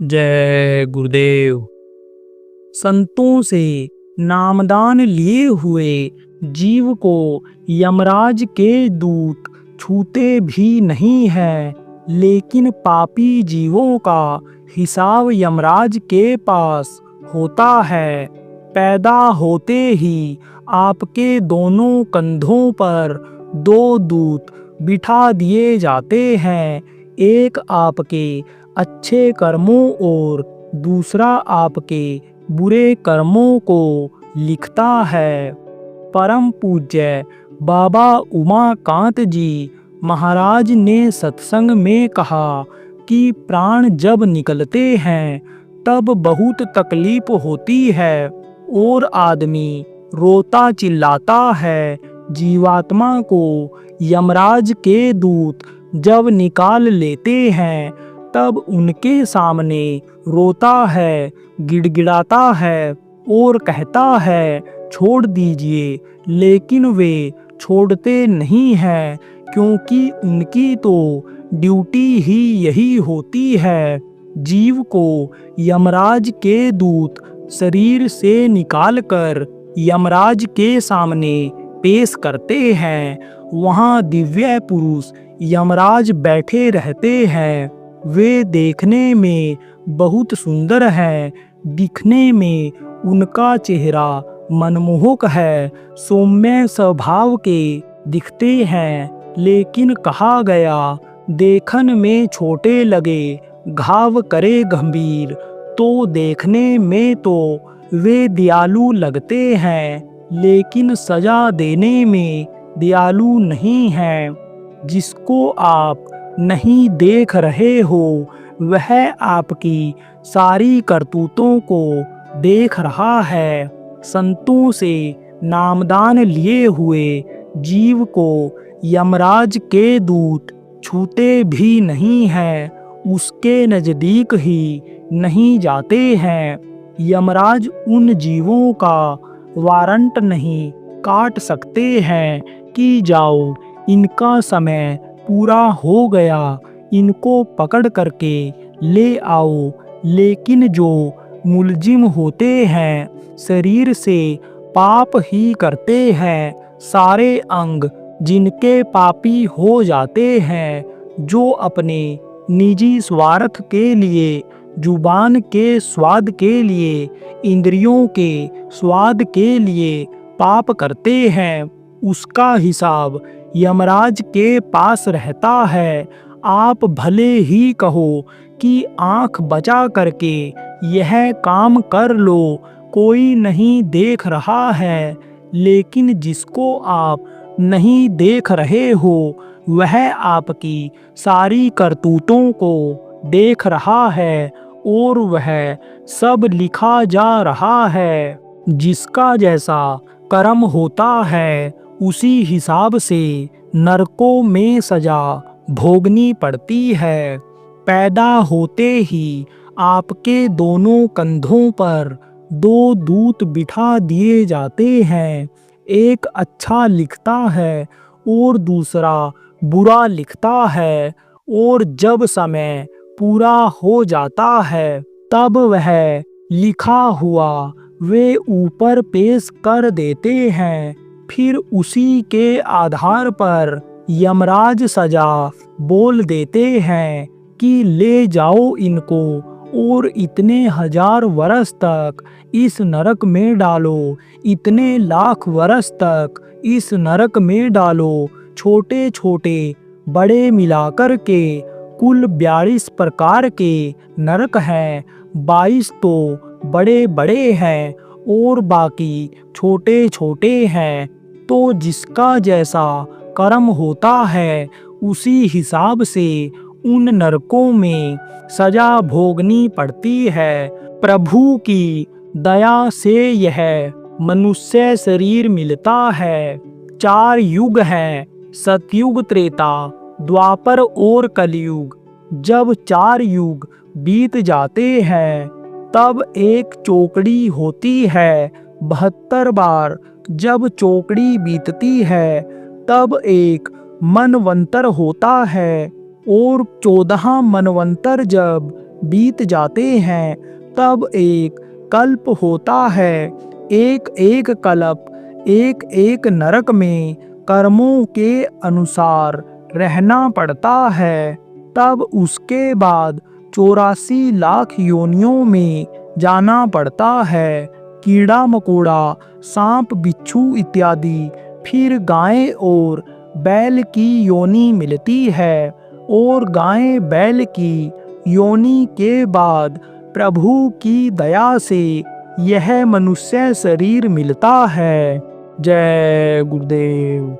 जय गुरुदेव। संतों से नामदान लिए हुए जीव को यमराज के दूत छूते भी नहीं हैं, लेकिन पापी जीवों का हिसाब यमराज के पास होता है। पैदा होते ही आपके दोनों कंधों पर दो दूत बिठा दिए जाते हैं, एक आपके अच्छे कर्मों और दूसरा आपके बुरे कर्मों को लिखता है। परम पूज्य बाबा उमाकांत जी महाराज ने सत्संग में कहा कि प्राण जब निकलते हैं तब बहुत तकलीफ होती है और आदमी रोता चिल्लाता है। जीवात्मा को यमराज के दूत जब निकाल लेते हैं तब उनके सामने रोता है, गिड़गिड़ाता है और कहता है छोड़ दीजिए, लेकिन वे छोड़ते नहीं हैं, क्योंकि उनकी तो ड्यूटी ही यही होती है। जीव को यमराज के दूत शरीर से निकालकर यमराज के सामने पेश करते हैं। वहाँ दिव्य पुरुष यमराज बैठे रहते हैं। वे देखने में बहुत सुंदर हैं, दिखने में उनका चेहरा मनमोहक है, सौम्य स्वभाव के दिखते हैं, लेकिन कहा गया देखन में छोटे लगे, घाव करे गंभीर। तो देखने में तो वे दयालु लगते हैं, लेकिन सजा देने में दयालु नहीं हैं। जिसको आप नहीं देख रहे हो वह आपकी सारी करतूतों को देख रहा है। संतों से नामदान लिए हुए जीव को यमराज के दूत छूते भी नहीं हैं, उसके नज़दीक ही नहीं जाते हैं। यमराज उन जीवों का वारंट नहीं काट सकते हैं कि जाओ, इनका समय पूरा हो गया, इनको पकड़ करके ले आओ। लेकिन जो मुलजिम होते हैं, शरीर से पाप ही करते हैं, सारे अंग जिनके पापी हो जाते हैं, जो अपने निजी स्वार्थ के लिए, जुबान के स्वाद के लिए, इंद्रियों के स्वाद के लिए पाप करते हैं, उसका हिसाब यमराज के पास रहता है। आप भले ही कहो कि आंख बचा करके यह काम कर लो, कोई नहीं देख रहा है, लेकिन जिसको आप नहीं देख रहे हो वह आपकी सारी करतूतों को देख रहा है और वह सब लिखा जा रहा है। जिसका जैसा कर्म होता है उसी हिसाब से नरकों में सजा भोगनी पड़ती है। पैदा होते ही आपके दोनों कंधों पर दो दूत बिठा दिए जाते हैं, एक अच्छा लिखता है और दूसरा बुरा लिखता है, और जब समय पूरा हो जाता है तब वह लिखा हुआ वे ऊपर पेश कर देते हैं। फिर उसी के आधार पर यमराज सजा बोल देते हैं कि ले जाओ इनको और इतने 1000 वर्ष तक इस नरक में डालो, इतने लाख वर्ष तक इस नरक में डालो। छोटे छोटे बड़े मिलाकर के कुल 42 प्रकार के नरक हैं, 22 तो बड़े बड़े हैं और बाकी छोटे छोटे हैं। तो जिसका जैसा कर्म होता है उसी हिसाब से उन नरकों में सजा भोगनी पड़ती है। प्रभु की दया से यह मनुष्य शरीर मिलता है। 4 युग हैं, सतयुग, त्रेता, द्वापर और कलयुग। जब 4 युग बीत जाते हैं तब एक चौकड़ी होती है। 72 बार जब चौकड़ी बीतती है तब एक मनवंतर होता है, और 14 मनवंतर जब बीत जाते हैं, तब एक कल्प होता है। एक एक कल्प एक एक नरक में कर्मों के अनुसार रहना पड़ता है। तब उसके बाद 84 लाख योनियों में जाना पड़ता है। कीड़ा मकोड़ा, सांप बिच्छू इत्यादि। फिर गाय और बैल की योनि मिलती है, और गाय बैल की योनि के बाद प्रभु की दया से यह मनुष्य शरीर मिलता है। जय गुरुदेव।